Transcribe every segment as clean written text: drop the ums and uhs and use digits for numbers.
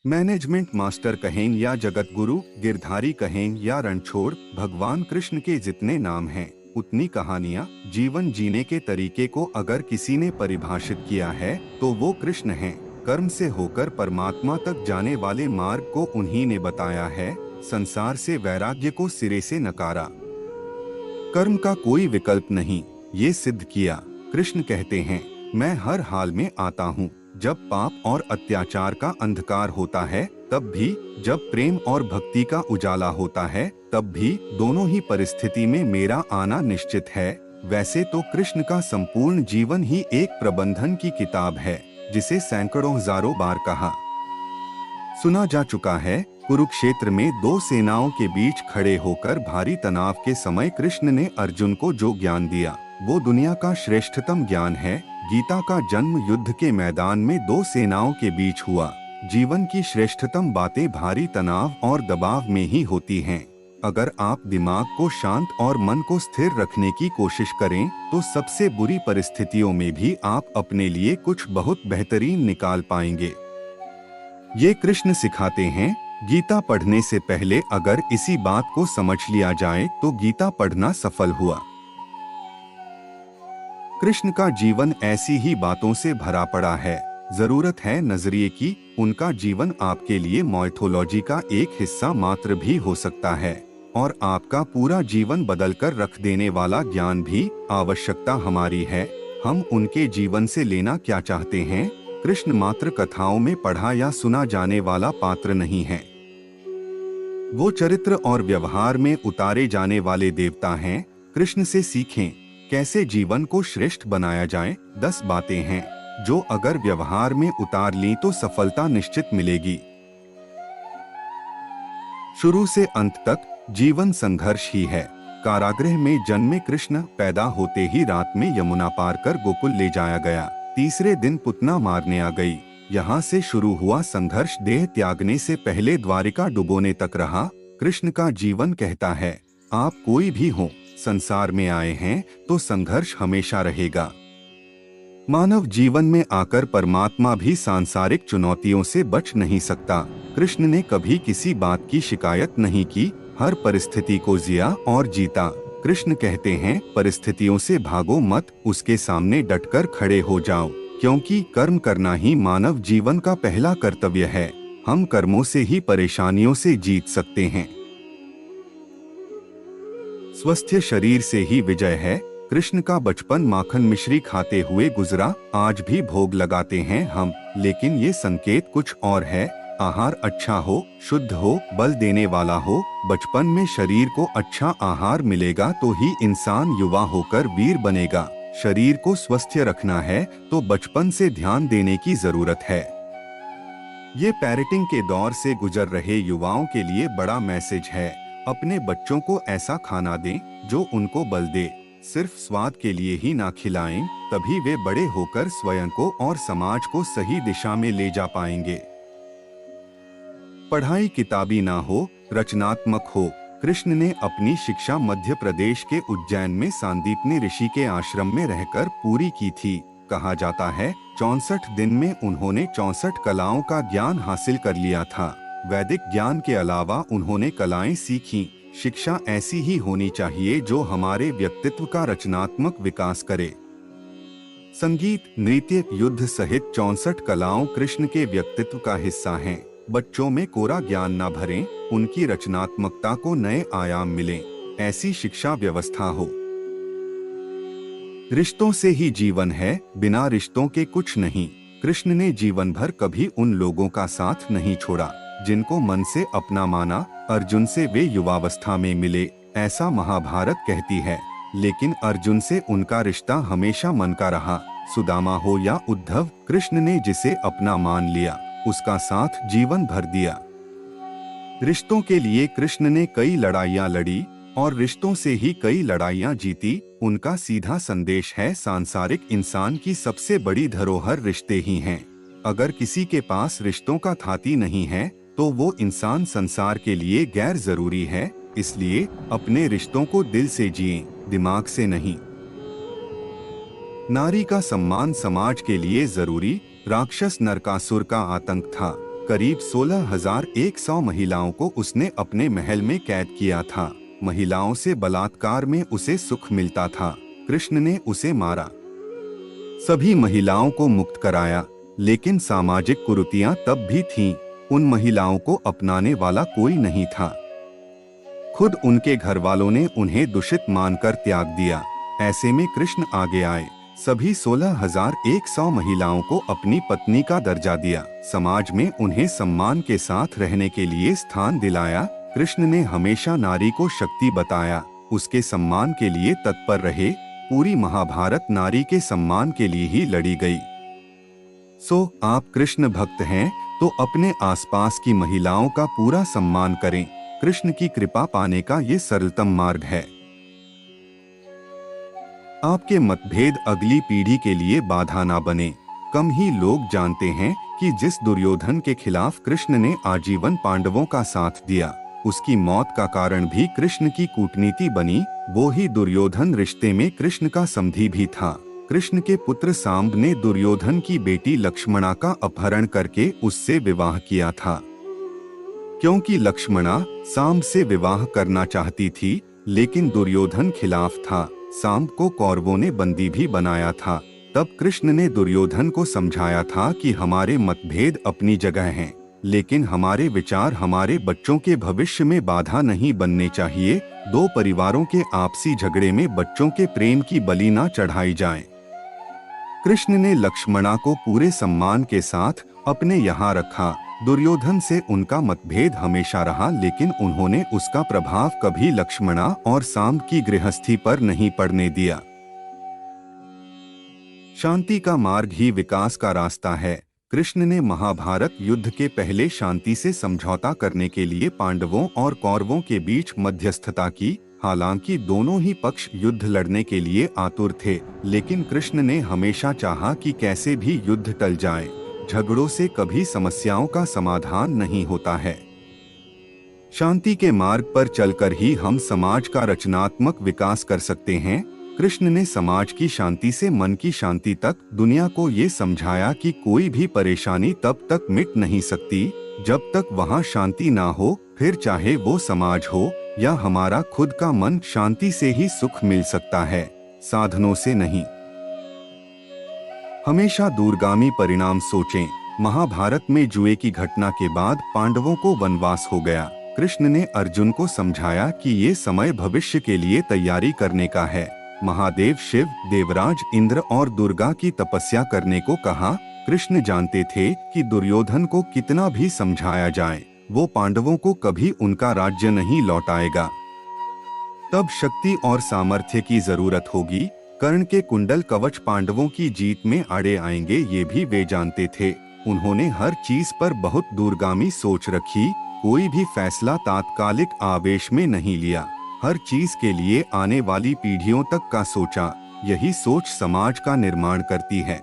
Management master कहें या जगत गुरु, गिरधारी कहें या रणछोड़, भगवान कृष्ण के जितने नाम हैं उतनी कहानियाँ। जीवन जीने के तरीके को अगर किसी ने परिभाषित किया है तो वो कृष्ण हैं। कर्म से होकर परमात्मा तक जाने वाले मार्ग को उन्हीं ने बताया है। संसार से वैराग्य को सिरे से नकारा। कर्म का कोई विकल्प नहीं, ये सिद्ध किया। कृष्ण कहते हैं, मैं हर हाल में आता हूँ। जब पाप और अत्याचार का अंधकार होता है तब भी, जब प्रेम और भक्ति का उजाला होता है तब भी, दोनों ही परिस्थिति में मेरा आना निश्चित है। वैसे तो कृष्ण का संपूर्ण जीवन ही एक प्रबंधन की किताब है, जिसे सैकड़ों हजारों बार कहा सुना जा चुका है। कुरुक्षेत्र में दो सेनाओं के बीच खड़े होकर भारी तनाव के समय कृष्ण ने अर्जुन को जो ज्ञान दिया वो दुनिया का श्रेष्ठतम ज्ञान है। गीता का जन्म युद्ध के मैदान में दो सेनाओं के बीच हुआ। जीवन की श्रेष्ठतम बातें भारी तनाव और दबाव में ही होती हैं। अगर आप दिमाग को शांत और मन को स्थिर रखने की कोशिश करें तो सबसे बुरी परिस्थितियों में भी आप अपने लिए कुछ बहुत बेहतरीन निकाल पाएंगे। ये कृष्ण सिखाते हैं। गीता पढ़ने से पहले अगर इसी बात को समझ लिया जाए तो गीता पढ़ना सफल हुआ। कृष्ण का जीवन ऐसी ही बातों से भरा पड़ा है। जरूरत है नजरिए की। उनका जीवन आपके लिए माइथोलॉजी का एक हिस्सा मात्र भी हो सकता है और आपका पूरा जीवन बदलकर रख देने वाला ज्ञान भी। आवश्यकता हमारी है, हम उनके जीवन से लेना क्या चाहते हैं। कृष्ण मात्र कथाओं में पढ़ा या सुना जाने वाला पात्र नहीं है, वो चरित्र और व्यवहार में उतारे जाने वाले देवता हैं। कृष्ण से सीखें कैसे जीवन को श्रेष्ठ बनाया जाए। 10 बातें हैं जो अगर व्यवहार में उतार ली तो सफलता निश्चित मिलेगी। शुरू से अंत तक जीवन संघर्ष ही है। कारागृह में जन्मे कृष्ण पैदा होते ही रात में यमुना पार कर गोकुल ले जाया गया। तीसरे दिन पुतना मारने आ गई। यहाँ से शुरू हुआ संघर्ष देह त्यागने से पहले द्वारिका डुबोने तक रहा। कृष्ण का जीवन कहता है, आप कोई भी हो, संसार में आए हैं तो संघर्ष हमेशा रहेगा। मानव जीवन में आकर परमात्मा भी सांसारिक चुनौतियों से बच नहीं सकता। कृष्ण ने कभी किसी बात की शिकायत नहीं की, हर परिस्थिति को जिया और जीता। कृष्ण कहते हैं, परिस्थितियों से भागो मत, उसके सामने डटकर खड़े हो जाओ, क्योंकि कर्म करना ही मानव जीवन का पहला कर्तव्य है। हम कर्मों से ही परेशानियों से जीत सकते हैं। स्वस्थ शरीर से ही विजय है। कृष्ण का बचपन माखन मिश्री खाते हुए गुजरा। आज भी भोग लगाते हैं हम, लेकिन ये संकेत कुछ और है। आहार अच्छा हो, शुद्ध हो, बल देने वाला हो। बचपन में शरीर को अच्छा आहार मिलेगा तो ही इंसान युवा होकर वीर बनेगा। शरीर को स्वस्थ रखना है तो बचपन से ध्यान देने की जरूरत है। ये पेरेंटिंग के दौर से गुजर रहे युवाओं के लिए बड़ा मैसेज है। अपने बच्चों को ऐसा खाना दें जो उनको बल दे। सिर्फ स्वाद के लिए ही ना खिलाएं, तभी वे बड़े होकर स्वयं को और समाज को सही दिशा में ले जा पाएंगे। पढ़ाई किताबी ना हो, रचनात्मक हो। कृष्ण ने अपनी शिक्षा मध्य प्रदेश के उज्जैन में सांदीपनी ऋषि के आश्रम में रहकर पूरी की थी। कहा जाता है 64 दिन में उन्होंने 64 कलाओं का ज्ञान हासिल कर लिया था। वैदिक ज्ञान के अलावा उन्होंने कलाएं सीखी। शिक्षा ऐसी ही होनी चाहिए जो हमारे व्यक्तित्व का रचनात्मक विकास करे। संगीत, नृत्य, युद्ध सहित 64 कलाओं कृष्ण के व्यक्तित्व का हिस्सा हैं। बच्चों में कोरा ज्ञान न भरें, उनकी रचनात्मकता को नए आयाम मिलें। ऐसी शिक्षा व्यवस्था हो। रिश्तों से ही जीवन है, बिना रिश्तों के कुछ नहीं। कृष्ण ने जीवन भर कभी उन लोगों का साथ नहीं छोड़ा जिनको मन से अपना माना। अर्जुन से वे युवावस्था में मिले, ऐसा महाभारत कहती है, लेकिन अर्जुन से उनका रिश्ता हमेशा मन का रहा। सुदामा हो या उद्धव, कृष्ण ने जिसे अपना मान लिया उसका साथ जीवन भर दिया। रिश्तों के लिए कृष्ण ने कई लड़ाइयाँ लड़ी और रिश्तों से ही कई लड़ाइयाँ जीती। उनका सीधा संदेश है, सांसारिक इंसान की सबसे बड़ी धरोहर रिश्ते ही हैं। अगर किसी के पास रिश्तों का थाती नहीं है तो वो इंसान संसार के लिए गैर जरूरी है। इसलिए अपने रिश्तों को दिल से जिएं, दिमाग से नहीं। नारी का सम्मान समाज के लिए जरूरी। राक्षस नरकासुर का आतंक था, करीब 16,100 महिलाओं को उसने अपने महल में कैद किया था। महिलाओं से बलात्कार में उसे सुख मिलता था। कृष्ण ने उसे मारा, सभी महिलाओं को मुक्त कराया, लेकिन सामाजिक कुरीतियां तब भी थीं। उन महिलाओं को अपनाने वाला कोई नहीं था। खुद उनके घर वालों ने उन्हें दूषित मानकर त्याग दिया। ऐसे में कृष्ण आगे आए, सभी 16,100 महिलाओं को अपनी पत्नी का दर्जा दिया, समाज में उन्हें सम्मान के साथ रहने के लिए स्थान दिलाया। कृष्ण ने हमेशा नारी को शक्ति बताया, उसके सम्मान के लिए तत्पर रहे। पूरी महाभारत नारी के सम्मान के लिए ही लड़ी गई। आप कृष्ण भक्त हैं तो अपने आसपास की महिलाओं का पूरा सम्मान करें। कृष्ण की कृपा पाने का ये सरलतम मार्ग है। आपके मतभेद अगली पीढ़ी के लिए बाधा ना बने। कम ही लोग जानते हैं कि जिस दुर्योधन के खिलाफ कृष्ण ने आजीवन पांडवों का साथ दिया, उसकी मौत का कारण भी कृष्ण की कूटनीति बनी। वो ही दुर्योधन रिश्ते में कृष्ण का समधी भी था। कृष्ण के पुत्र सांब ने दुर्योधन की बेटी लक्ष्मणा का अपहरण करके उससे विवाह किया था। क्योंकि लक्ष्मणा सांब से विवाह करना चाहती थी, लेकिन दुर्योधन खिलाफ था। सांब को कौरवों ने बंदी भी बनाया था। तब कृष्ण ने दुर्योधन को समझाया था कि हमारे मतभेद अपनी जगह हैं, लेकिन हमारे विचार हमारे बच्चों के भविष्य में बाधा नहीं बनने चाहिए। दो परिवारों के आपसी झगड़े में बच्चों के प्रेम की बलि न चढ़ाई जाए। कृष्ण ने लक्ष्मणा को पूरे सम्मान के साथ अपने यहाँ रखा। दुर्योधन से उनका मतभेद हमेशा रहा, लेकिन उन्होंने उसका प्रभाव कभी लक्ष्मणा और सांब की गृहस्थी पर नहीं पड़ने दिया। शांति का मार्ग ही विकास का रास्ता है। कृष्ण ने महाभारत युद्ध के पहले शांति से समझौता करने के लिए पांडवों और कौरवों के बीच मध्यस्थता की। हालांकि दोनों ही पक्ष युद्ध लड़ने के लिए आतुर थे, लेकिन कृष्ण ने हमेशा चाहा कि कैसे भी युद्ध टल जाए। झगड़ों से कभी समस्याओं का समाधान नहीं होता है। शांति के मार्ग पर चलकर ही हम समाज का रचनात्मक विकास कर सकते हैं। कृष्ण ने समाज की शांति से मन की शांति तक दुनिया को ये समझाया कि कोई भी परेशानी तब तक मिट नहीं सकती जब तक वहाँ शांति ना हो। फिर चाहे वो समाज हो या हमारा खुद का मन, शांति से ही सुख मिल सकता है, साधनों से नहीं। हमेशा दूरगामी परिणाम सोचें। महाभारत में जुए की घटना के बाद पांडवों को वनवास हो गया। कृष्ण ने अर्जुन को समझाया कि ये समय भविष्य के लिए तैयारी करने का है। महादेव शिव, देवराज इंद्र और दुर्गा की तपस्या करने को कहा। कृष्ण जानते थे कि दुर्योधन को कितना भी समझाया जाए, वो पांडवों को कभी उनका राज्य नहीं लौटाएगा। तब शक्ति और सामर्थ्य की जरूरत होगी। कर्ण के कुंडल कवच पांडवों की जीत में आड़े आएंगे, ये भी वे जानते थे। उन्होंने हर चीज पर बहुत दूरगामी सोच रखी। कोई भी फैसला तात्कालिक आवेश में नहीं लिया। हर चीज के लिए आने वाली पीढ़ियों तक का सोचा। यही सोच समाज का निर्माण करती है।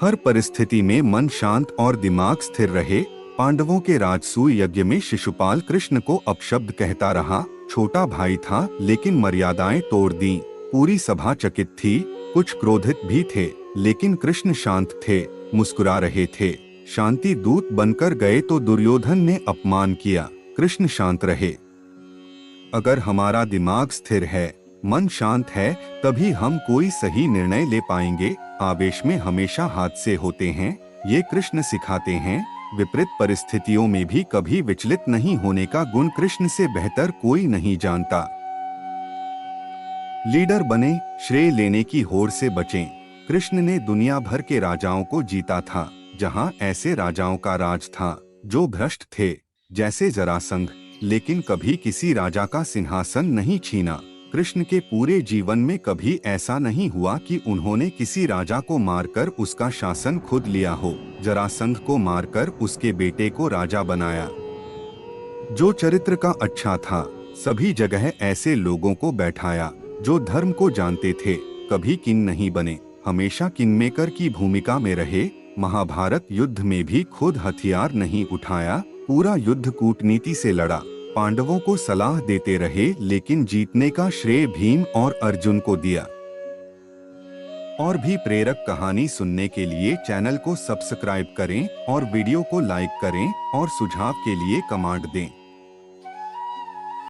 हर परिस्थिति में मन शांत और दिमाग स्थिर रहे। पांडवों के राजसूय यज्ञ में शिशुपाल कृष्ण को अपशब्द कहता रहा। छोटा भाई था, लेकिन मर्यादाएं तोड़ दी। पूरी सभा चकित थी, कुछ क्रोधित भी थे, लेकिन कृष्ण शांत थे, मुस्कुरा रहे थे। शांति दूत बनकर गए तो दुर्योधन ने अपमान किया, कृष्ण शांत रहे। अगर हमारा दिमाग स्थिर है, मन शांत है, तभी हम कोई सही निर्णय ले पाएंगे। आवेश में हमेशा हादसे होते हैं, ये कृष्ण सिखाते हैं। विपरीत परिस्थितियों में भी कभी विचलित नहीं होने का गुण कृष्ण से बेहतर कोई नहीं जानता। लीडर बने, श्रेय लेने की होड़ से बचें। कृष्ण ने दुनिया भर के राजाओं को जीता था, जहां ऐसे राजाओं का राज था जो भ्रष्ट थे, जैसे जरासंध, लेकिन कभी किसी राजा का सिंहासन नहीं छीना। कृष्ण के पूरे जीवन में कभी ऐसा नहीं हुआ कि उन्होंने किसी राजा को मारकर उसका शासन खुद लिया हो। जरासंध को मारकर उसके बेटे को राजा बनाया। जो चरित्र का अच्छा था, सभी जगह ऐसे लोगों को बैठाया जो धर्म को जानते थे, कभी किंग नहीं बने, हमेशा किंगमेकर की भूमिका में रहे। महाभारत युद्ध में भी खुद हथियार नहीं उठाया, पूरा युद्ध कूटनीति से लड़ा। पांडवों को सलाह देते रहे, लेकिन जीतने का श्रेय भीम और अर्जुन को दिया। और भी प्रेरक कहानी सुनने के लिए चैनल को सब्सक्राइब करें और वीडियो को लाइक करें और सुझाव के लिए कमेंट दें।